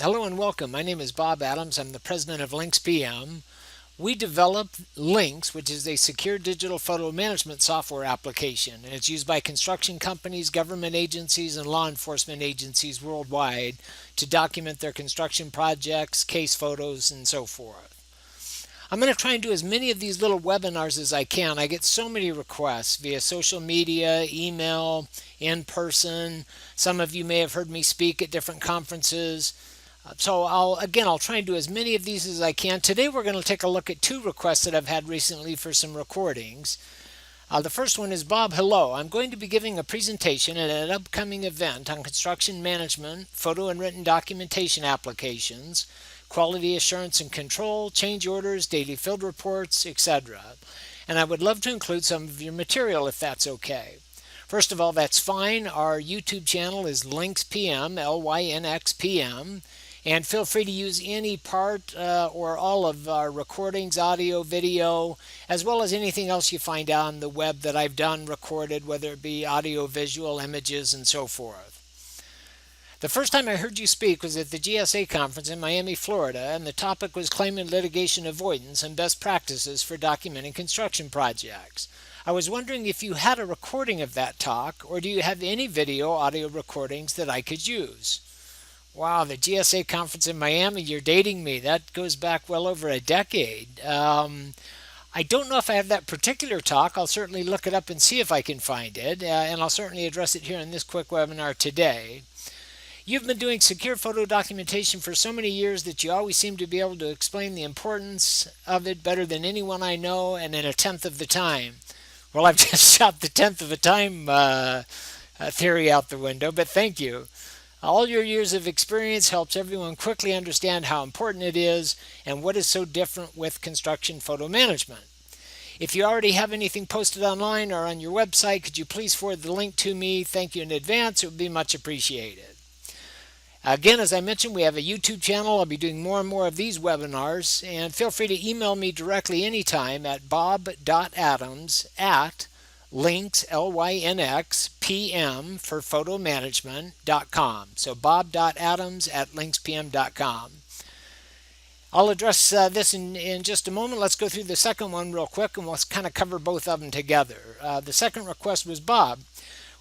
Hello and welcome. My name is Bob Adams. I'm the president of Lynx PM. We develop Lynx, which is a secure digital photo management software application, and it's used by construction companies, government agencies, and law enforcement agencies worldwide to document their construction projects, case photos, and so forth. I'm going to try and do as many of these little webinars as I can. I get so many requests via social media, email, in person. Some of you may have heard me speak at different conferences. So I'll try and do as many of these as I can. Today we're going to take a look at two requests that I've had recently for some recordings. The first one is, Bob, hello. I'm going to be giving a presentation at an upcoming event on construction management, photo and written documentation applications, quality assurance and control, change orders, daily field reports, etc. And I would love to include some of your material if that's okay. First of all, that's fine. Our YouTube channel is Lynx PM, Lynx PM. And feel free to use any part or all of our recordings, audio, video, as well as anything else you find on the web that I've done, recorded, whether it be audio, visual, images, and so forth. The first time I heard you speak was at the GSA conference in Miami, Florida, and the topic was claim and litigation avoidance and best practices for documenting construction projects. I was wondering if you had a recording of that talk, or do you have any video, audio recordings that I could use? Wow, the GSA conference in Miami, you're dating me. That goes back well over a decade. I don't know if I have that particular talk. I'll certainly look it up and see if I can find it, and I'll certainly address it here in this quick webinar today. You've been doing secure photo documentation for so many years that you always seem to be able to explain the importance of it better than anyone I know, and in a tenth of the time. Well, I've just shot the tenth of a time theory out the window, but thank you. All your years of experience helps everyone quickly understand how important it is and what is so different with construction photo management. If you already have anything posted online or on your website, could you please forward the link to me? Thank you in advance. It would be much appreciated. Again, as I mentioned, we have a YouTube channel. I'll be doing more and more of these webinars, and feel free to email me directly anytime at bob.adams@lynx, Lynx, PM for photomanagement.com. So bob.adams@lynxpm.com. I'll address this in just a moment. Let's go through the second one real quick, and we'll kind of cover both of them together. The second request was, Bob,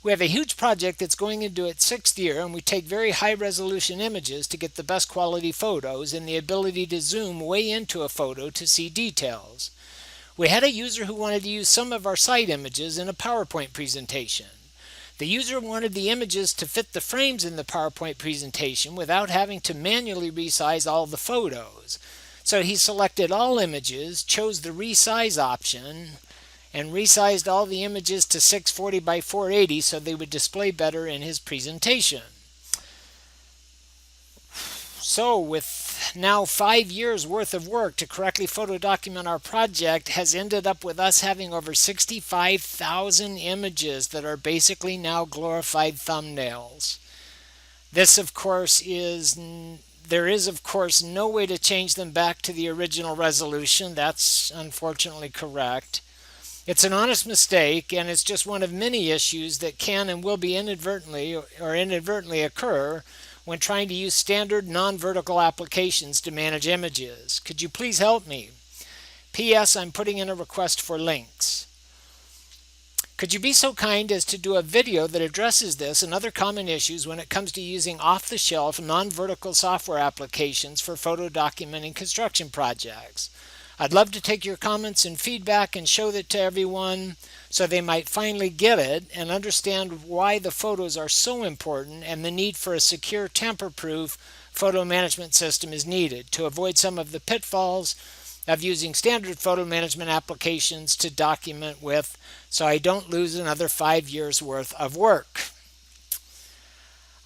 we have a huge project that's going into its sixth year, and we take very high resolution images to get the best quality photos and the ability to zoom way into a photo to see details. We had a user who wanted to use some of our site images in a PowerPoint presentation. The user wanted the images to fit the frames in the PowerPoint presentation without having to manually resize all the photos. So he selected all images, chose the resize option, and resized all the images to 640 by 480 so they would display better in his presentation. So with now 5 years worth of work to correctly photo document our project has ended up with us having over 65,000 images that are basically now glorified thumbnails. This, of course, there is of course no way to change them back to the original resolution. That's unfortunately correct. It's an honest mistake, and it's just one of many issues that can and will be inadvertently occur when trying to use standard non-vertical applications to manage images. Could you please help me? P.S. I'm putting in a request for links. Could you be so kind as to do a video that addresses this and other common issues when it comes to using off-the-shelf non-vertical software applications for photo documenting construction projects? I'd love to take your comments and feedback and show that to everyone so they might finally get it and understand why the photos are so important and the need for a secure, tamper-proof photo management system is needed to avoid some of the pitfalls of using standard photo management applications to document with, so I don't lose another 5 years worth of work.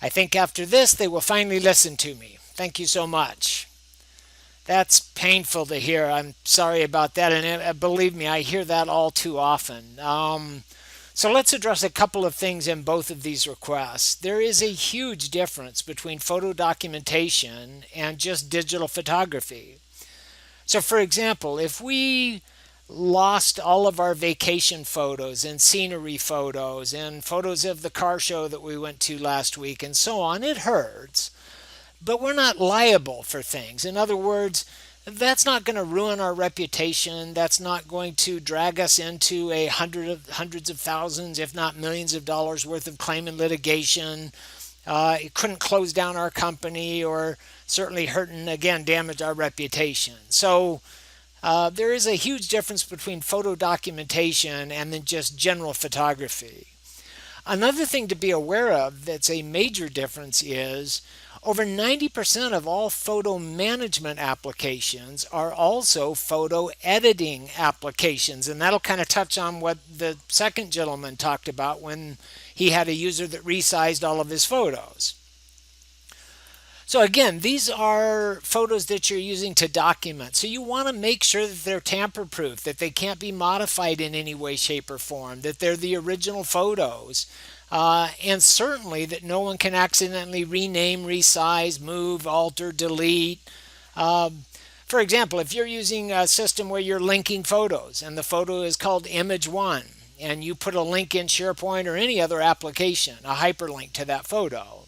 I think after this they will finally listen to me. Thank you so much. That's painful to hear. I'm sorry about that, and believe me, I hear that all too often. So let's address a couple of things in both of these requests. There is a huge difference between photo documentation and just digital photography. So for example, if we lost all of our vacation photos and scenery photos and photos of the car show that we went to last week and so on, it hurts. but we're not liable for things. In other words, that's not going to ruin our reputation. That's not going to drag us into hundreds of thousands, if not millions of dollars worth of claim and litigation. It couldn't close down our company or certainly hurt and again damage our reputation. So there is a huge difference between photo documentation and then just general photography. Another thing to be aware of that's a major difference is over 90% of all photo management applications are also photo editing applications. And that'll kind of touch on what the second gentleman talked about when he had a user that resized all of his photos. So again, these are photos that you're using to document. So you want to make sure that they're tamper-proof, that they can't be modified in any way, shape, or form, that they're the original photos. And certainly that no one can accidentally rename, resize, move, alter, delete. For example, if you're using a system where you're linking photos and the photo is called Image 1, and you put a link in SharePoint or any other application, a hyperlink to that photo,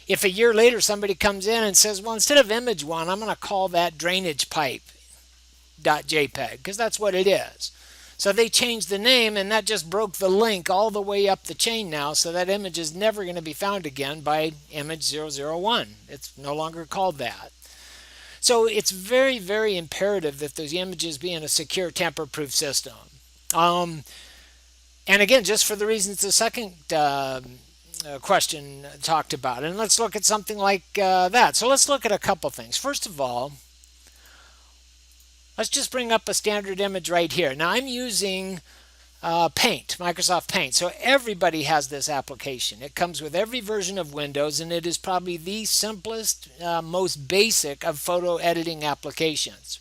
if a year later somebody comes in and says, well, instead of Image 1, I'm going to call that drainage pipe.jpg, because that's what it is. So they changed the name, and that just broke the link all the way up the chain now, so that image is never going to be found again by image 001. It's no longer called that. So it's very, very imperative that those images be in a secure, tamper-proof system. And again, just for the reasons the second question talked about. And let's look at something like that. So let's look at a couple things. First of all, let's just bring up a standard image right here. Now I'm using Paint, Microsoft Paint. So everybody has this application. It comes with every version of Windows, and it is probably the simplest, most basic of photo editing applications.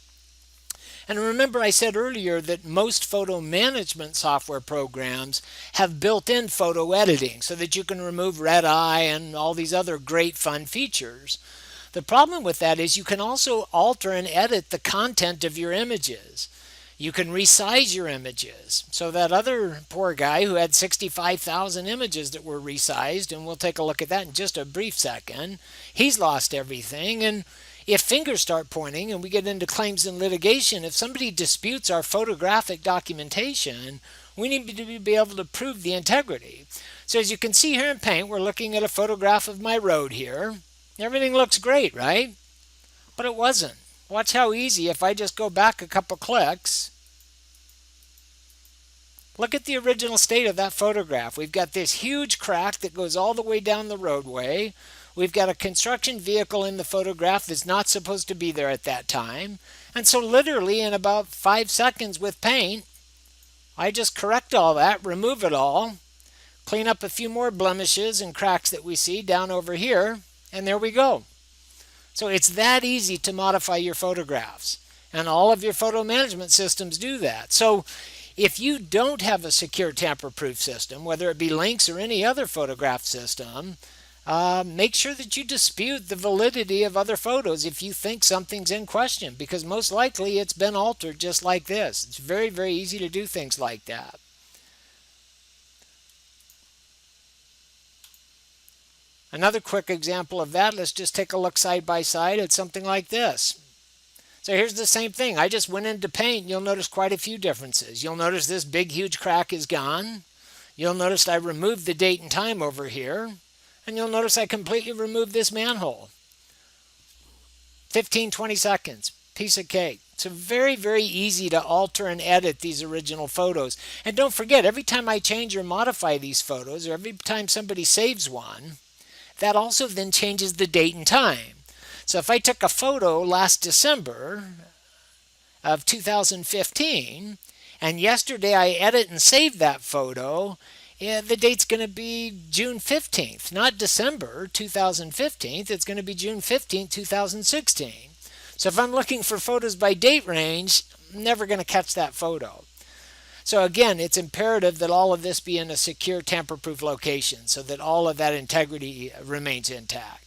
And remember, I said earlier that most photo management software programs have built-in photo editing so that you can remove red eye and all these other great fun features. The problem with that is you can also alter and edit the content of your images. You can resize your images. So that other poor guy who had 65,000 images that were resized, and we'll take a look at that in just a brief second, he's lost everything. And if fingers start pointing and we get into claims and litigation, if somebody disputes our photographic documentation, we need to be able to prove the integrity. So as you can see here in Paint, we're looking at a photograph of my road here. Everything looks great, right? But it wasn't. Watch how easy if I just go back a couple clicks. Look at the original state of that photograph. We've got this huge crack that goes all the way down the roadway. We've got a construction vehicle in the photograph that's not supposed to be there at that time. And so literally in about 5 seconds with Paint, I just correct all that, remove it all, clean up a few more blemishes and cracks that we see down over here, and there we go. So it's that easy to modify your photographs. And all of your photo management systems do that. So if you don't have a secure tamper-proof system, whether it be Lynx or any other photograph system, make sure that you dispute the validity of other photos if you think something's in question, because most likely it's been altered just like this. It's very, very easy to do things like that. Another quick example of that, let's just take a look side by side at something like this. So here's the same thing. I just went into Paint. You'll notice quite a few differences. You'll notice this big, huge crack is gone. You'll notice I removed the date and time over here. And you'll notice I completely removed this manhole. 15, 20 seconds. Piece of cake. It's very, very easy to alter and edit these original photos. And don't forget, every time I change or modify these photos, or every time somebody saves one, that also then changes the date and time. So if I took a photo last December of 2015, and yesterday I edit and save that photo, the date's going to be June 15th, not December 2015. It's going to be June 15th, 2016. So if I'm looking for photos by date range, I'm never going to catch that photo. So again, it's imperative that all of this be in a secure, tamper-proof location so that all of that integrity remains intact.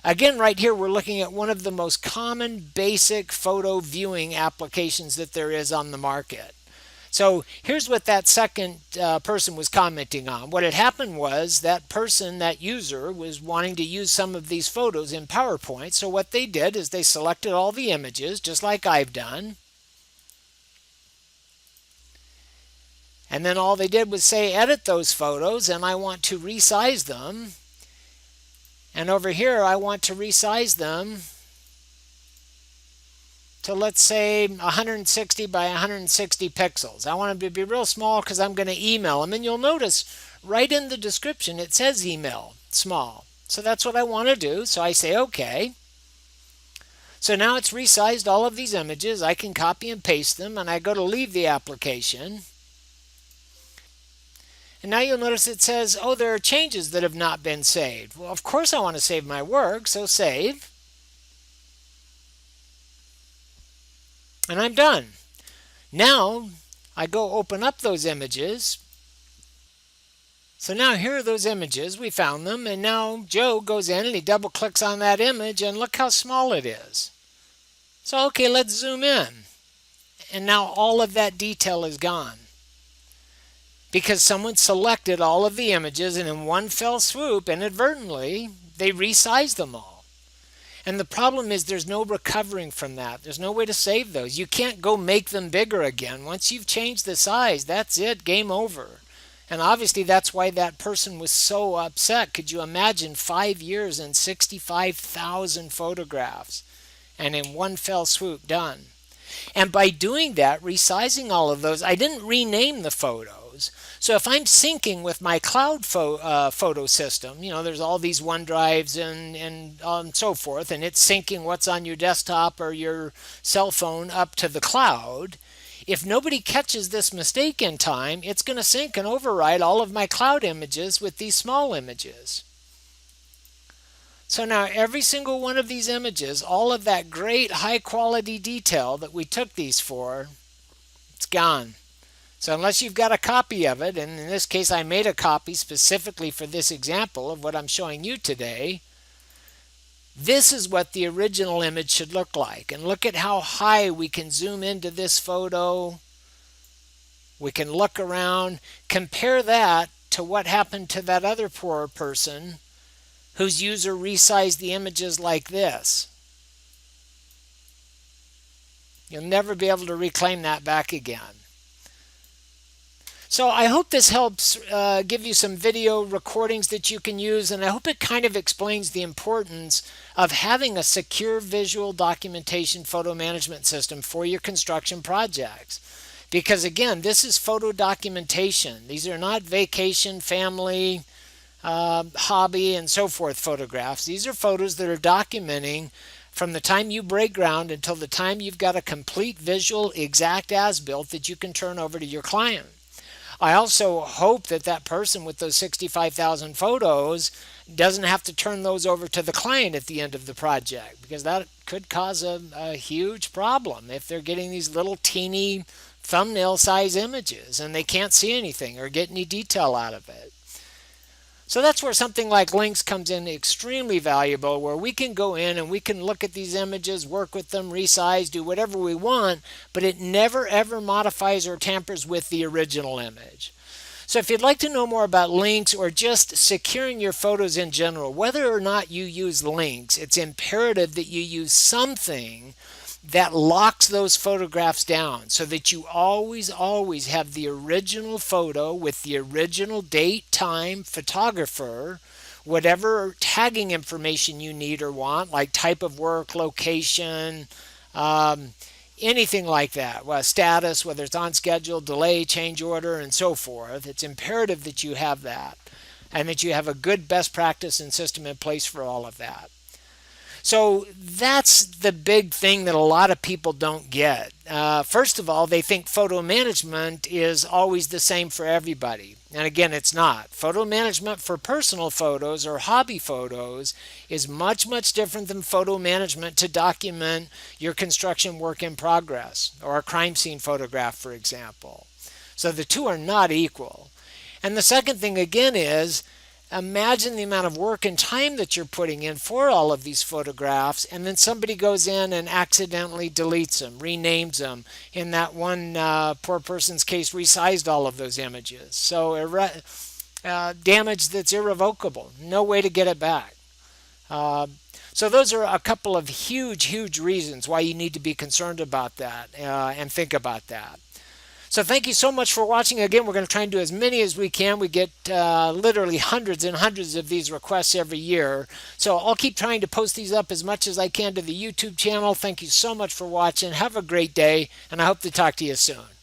Again, right here, we're looking at one of the most common basic photo viewing applications that there is on the market. So here's what that second person was commenting on. What had happened was that person, that user, was wanting to use some of these photos in PowerPoint. So what they did is they selected all the images, just like I've done. And then all they did was say, edit those photos, and I want to resize them. And over here, I want to resize them to, let's say, 160 by 160 pixels. I want them to be real small because I'm going to email them. And you'll notice right in the description, it says email, small. So that's what I want to do. So I say, OK. So now it's resized all of these images. I can copy and paste them, and I go to leave the application. And now you'll notice it says, oh, there are changes that have not been saved. Well, of course I want to save my work, so save. And I'm done. Now I go open up those images. So now here are those images. We found them. And now Joe goes in and he double clicks on that image, and look how small it is. So, okay, let's zoom in. And now all of that detail is gone, because someone selected all of the images and in one fell swoop, inadvertently, they resized them all. And the problem is there's no recovering from that. There's no way to save those. You can't go make them bigger again. Once you've changed the size, that's it, game over. And obviously that's why that person was so upset. Could you imagine 5 years and 65,000 photographs, and in one fell swoop done? And by doing that, resizing all of those, I didn't rename the photos. So if I'm syncing with my cloud photo system, there's all these OneDrives and so forth, and it's syncing what's on your desktop or your cell phone up to the cloud. If nobody catches this mistake in time, it's going to sync and override all of my cloud images with these small images. So now every single one of these images, all of that great high quality detail that we took these for, it's gone. So unless you've got a copy of it, and in this case I made a copy specifically for this example of what I'm showing you today, this is what the original image should look like. And look at how high we can zoom into this photo. We can look around, compare that to what happened to that other poor person whose user resized the images like this. You'll never be able to reclaim that back again. So I hope this helps give you some video recordings that you can use, and I hope it kind of explains the importance of having a secure visual documentation photo management system for your construction projects. Because again, this is photo documentation. These are not vacation, family, hobby, and so forth photographs. These are photos that are documenting from the time you break ground until the time you've got a complete visual exact as-built that you can turn over to your client. I also hope that that person with those 65,000 photos doesn't have to turn those over to the client at the end of the project, because that could cause a huge problem if they're getting these little teeny thumbnail size images and they can't see anything or get any detail out of it. So that's where something like Lynx comes in extremely valuable, where we can go in and we can look at these images, work with them, resize, do whatever we want, but it never ever modifies or tampers with the original image. So if you'd like to know more about Lynx or just securing your photos in general, whether or not you use Lynx, it's imperative that you use something that locks those photographs down so that you always have the original photo with the original date, time, photographer, whatever tagging information you need or want, like type of work, location, anything like that, well, status, whether it's on schedule, delay, change order, and so forth. It's imperative that you have that and that you have a good best practice and system in place for all of that. So that's the big thing that a lot of people don't get. First of all, they think photo management is always the same for everybody. And again, it's not. Photo management for personal photos or hobby photos is much, much different than photo management to document your construction work in progress or a crime scene photograph, for example. So the two are not equal. And the second thing, again, is Imagine the amount of work and time that you're putting in for all of these photographs, and then somebody goes in and accidentally deletes them, renames them. In that one poor person's case, resized all of those images. So damage that's irrevocable, no way to get it back. Uh, so those are a couple of huge, huge reasons why you need to be concerned about that and think about that. So thank you so much for watching. Again, we're going to try and do as many as we can. We get literally hundreds and hundreds of these requests every year. So I'll keep trying to post these up as much as I can to the YouTube channel. Thank you so much for watching. Have a great day, and I hope to talk to you soon.